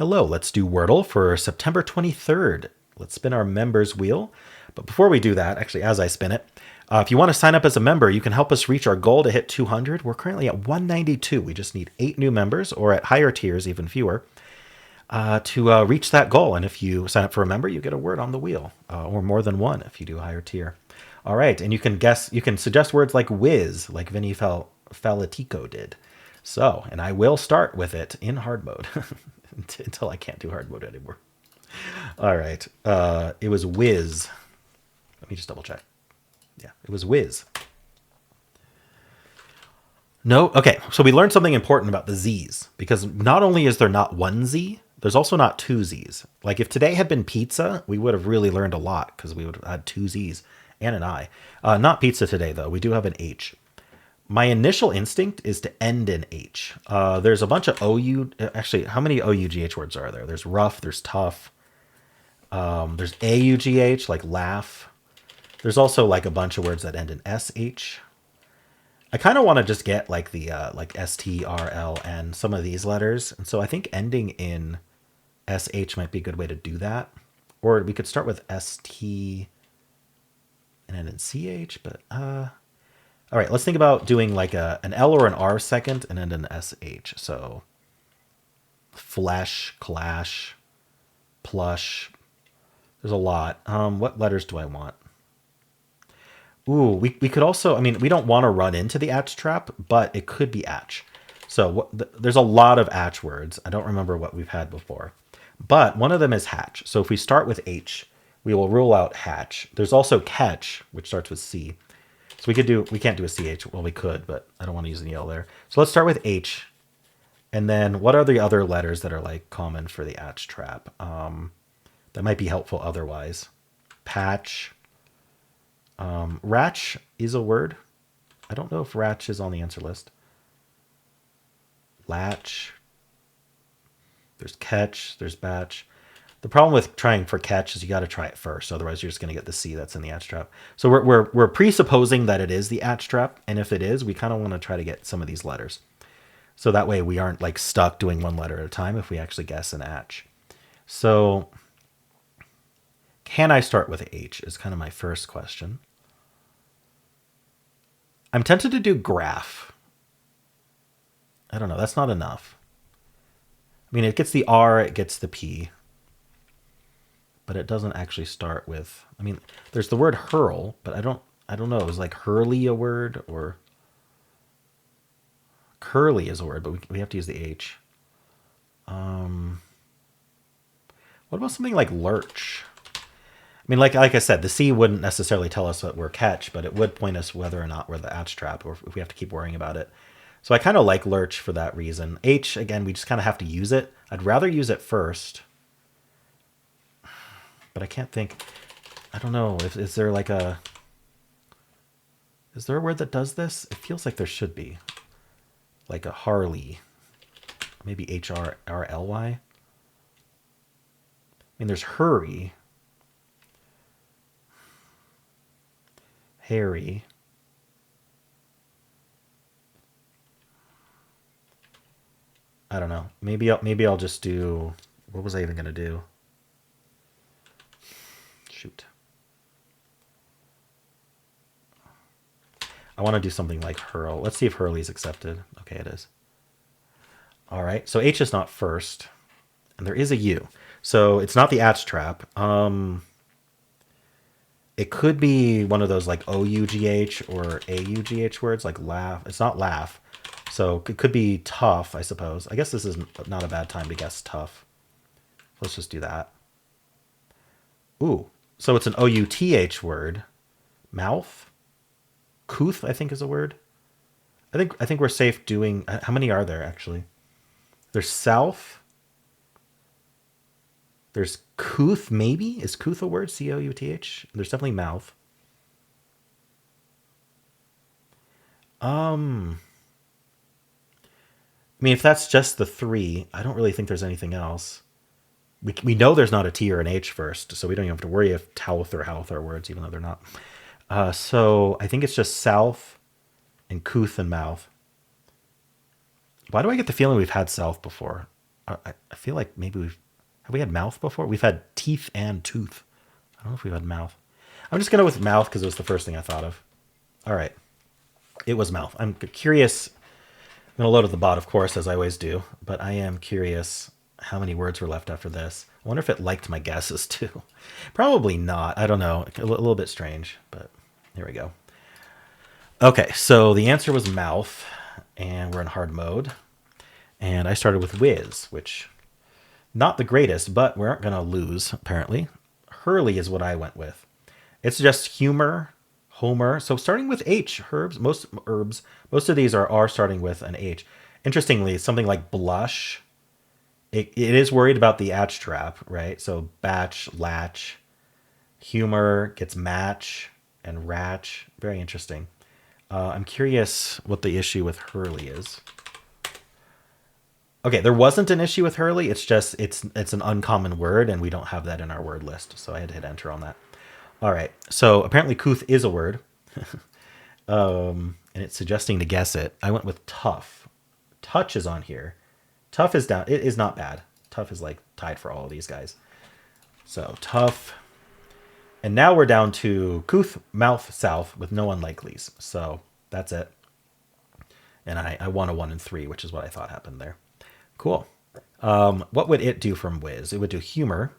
Hello, let's do Wordle for September 23rd. Let's spin our members wheel. But before we do that, actually, as I spin it, if you want to sign up as a member, you can help us reach our goal to hit 200. We're currently at 192. We just need 8 new members, or at higher tiers, even fewer, to reach that goal. And if you sign up for a member, you get a word on the wheel, or more than one if you do a higher tier. All right, and you can suggest words like whiz, like Vinny Felitico did. So, and I will start with it in hard mode until I can't do hard mode anymore. All right, it was whiz. Let me just double check. Yeah, it was whiz. No, okay, so we learned something important about the Z's, because not only is there not one Z, there's also not two Z's. Like if today had been pizza, we would have really learned a lot because we would have had two Z's and an I. Not pizza today, though. We do have an H. My initial instinct is to end in H. There's a bunch of OU. Actually, how many OUGH words are there? There's rough, there's tough. There's AUGH, like laugh. There's also like a bunch of words that end in SH. I kind of want to just get like the like STRLN, some of these letters. And so I think ending in SH might be a good way to do that. Or we could start with ST and end in CH, but all right, let's think about doing like an L or an R second and then an SH. So flesh, clash, plush. There's a lot. What letters do I want? Ooh, we could also, I mean, we don't want to run into the atch trap, but it could be atch. So there's a lot of atch words. I don't remember what we've had before. But one of them is hatch. So if we start with H, we will rule out hatch. There's also catch, which starts with C. So we can't do a CH. Well, we could, but I don't want to use an EL there. So let's start with H. And then what are the other letters that are like common for the atch trap? That might be helpful otherwise. Patch. Ratch is a word. I don't know if ratch is on the answer list. Latch. There's catch. There's batch. The problem with trying for catch is you got to try it first. Otherwise, you're just going to get the C that's in the atch trap. So we're presupposing that it is the atch trap. And if it is, we kind of want to try to get some of these letters. So that way we aren't like stuck doing one letter at a time if we actually guess an atch. So can I start with H is kind of my first question. I'm tempted to do graph. I don't know. That's not enough. I mean, it gets the R, it gets the P. But it doesn't actually start with, I mean, there's the word hurl, but I don't know. Is like hurley a word, or curly is a word, but we have to use the H. What about something like lurch? I mean, like I said, the C wouldn't necessarily tell us that we're catch, but it would point us whether or not we're the atch trap, or if we have to keep worrying about it. So I kind of like lurch for that reason. H, again, we just kind of have to use it. I'd rather use it first. But I can't think. I don't know. Is there like a... Is there a word that does this? It feels like there should be. Like a Harley. Maybe H-R-R-L-Y. I mean, there's hurry. Harry. I don't know. Maybe I'll just do... What was I even going to do? Shoot. I want to do something like hurl. Let's see if Hurley's accepted. Okay, it is. All right. So H is not first. And there is a U. So it's not the atch trap. It could be one of those like OUGH or AUGH words, like laugh. It's not laugh. So it could be tough, I suppose. I guess this is not a bad time to guess tough. Let's just do that. Ooh. So it's an OUTH word. Mouth. Couth, I think, is a word. I think we're safe doing... How many are there, actually? There's south. There's couth, maybe? Is couth a word? C-O-U-T-H? There's definitely mouth. I mean, if that's just the 3, I don't really think there's anything else. We know there's not a T or an H first, so we don't even have to worry if towth or houth are words, even though they're not. So I think it's just south and couth and mouth. Why do I get the feeling we've had south before? I feel like maybe have we had mouth before? We've had teeth and tooth. I don't know if we've had mouth. I'm just going to go with mouth because it was the first thing I thought of. All right. It was mouth. I'm curious. I'm going to load at the bot, of course, as I always do. But I am curious how many words were left after this. I wonder if it liked my guesses, too. Probably not. I don't know. A little bit strange, but here we go. Okay, so the answer was mouth, and we're in hard mode. And I started with whiz, which not the greatest, but we aren't going to lose, apparently. Hurley is what I went with. It suggests humor, Homer. So starting with H, herbs, most of these are starting with an H. Interestingly, something like blush, it is worried about the atch trap, right? So batch, latch, humor gets match, and ratch. Very interesting. I'm curious what the issue with Hurley is. Okay, there wasn't an issue with Hurley. It's just it's an uncommon word, and we don't have that in our word list. So I had to hit enter on that. All right. So apparently couth is a word. And it's suggesting to guess it. I went with tough. Touch is on here. Tough is down. It is not bad. Tough is like tied for all of these guys. So tough. And now we're down to couth, mouth, south with no unlikelies. So that's it. And I won a 1 and 3, which is what I thought happened there. Cool. What would it do from whiz? It would do humor.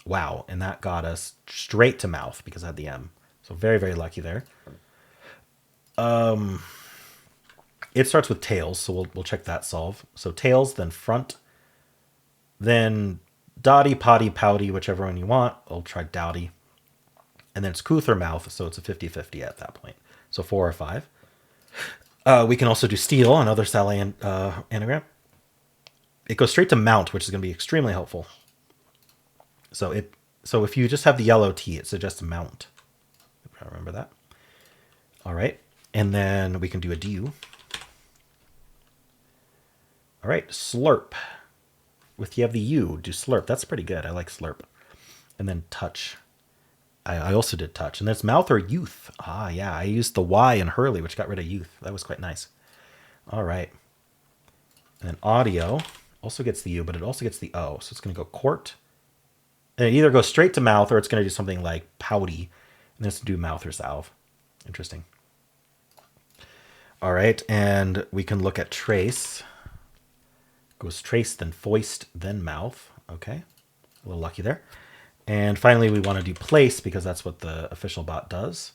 Wow. And that got us straight to mouth because I had the M. So very, very lucky there. It starts with tails, so we'll check that solve. So tails, then front, then dotty, potty, pouty, whichever one you want. I'll try dowdy. And then it's couth or mouth, so it's a 50-50 at that point. So 4 or 5. We can also do steal, another Sally anagram. It goes straight to mount, which is going to be extremely helpful. So if you just have the yellow T, it suggests mount. I remember that. All right. And then we can do a dew. All right. Slurp. With you have the U, do slurp. That's pretty good. I like slurp. And then touch. I also did touch. And there's mouth or youth. Ah, yeah. I used the Y in Hurley, which got rid of youth. That was quite nice. All right. And then audio also gets the U, but it also gets the O. So it's going to go court. And it either goes straight to mouth or it's going to do something like pouty. And this do mouth or salve. Interesting. All right. And we can look at trace. Goes trace, then foist, then mouth. Okay. A little lucky there. And finally, we want to do place because that's what the official bot does.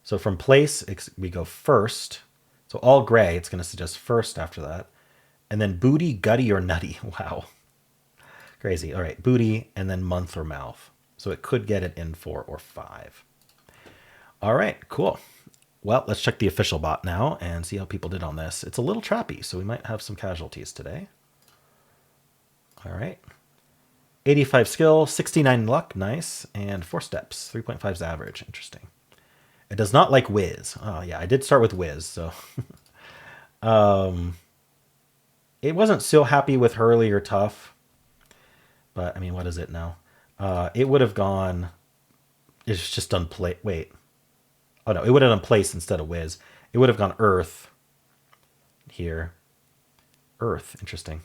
So from place, we go first. So all gray, it's going to suggest first after that. And then booty, gutty, or nutty. Wow. Crazy. All right. Booty, and then month or mouth. So it could get it in 4 or 5. All right. Cool. Well, let's check the official bot now and see how people did on this. It's a little trappy, so we might have some casualties today. All right. 85 skill, 69 luck, nice, and 4 steps, 3.5 is average, interesting. It does not like whiz. Oh yeah, I did start with whiz, so it wasn't so happy with Hurley or tough, but I mean, what is it now? It would have gone. It's just done play. Wait, oh no, it would have done place instead of whiz. It would have gone earth here. Earth, interesting,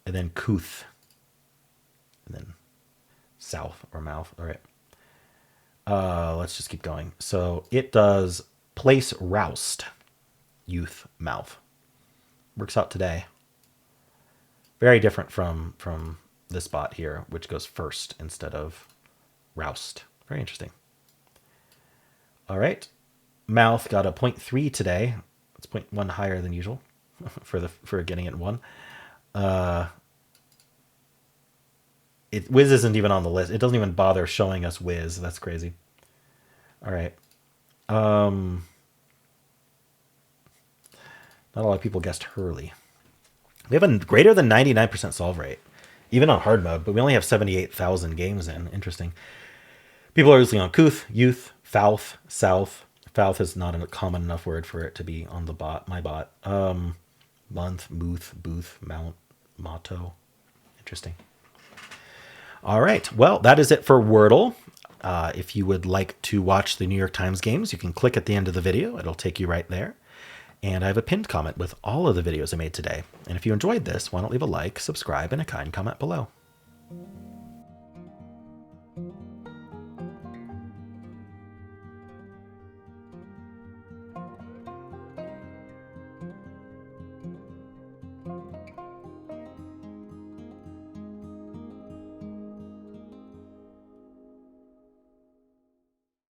and then couth. And then south or mouth. All right. Let's just keep going. So it does place roust, youth, mouth. Works out today. Very different from this bot here, which goes first instead of roust. Very interesting. All right. Mouth got a 0.3 today. It's 0.1 higher than usual for getting it 1. Whiz isn't even on the list. It doesn't even bother showing us whiz. That's crazy. All right. Not a lot of people guessed Hurley. We have a greater than 99% solve rate, even on hard mode, but we only have 78,000 games in. Interesting. People are usually on couth, youth, fouth, south. Fouth is not a common enough word for it to be on the bot. My bot. Month, mooth, booth, mount, motto. Interesting. All right. Well, that is it for Wordle. If you would like to watch the New York Times games, you can click at the end of the video. It'll take you right there. And I have a pinned comment with all of the videos I made today. And if you enjoyed this, why don't leave a like, subscribe, and a kind comment below.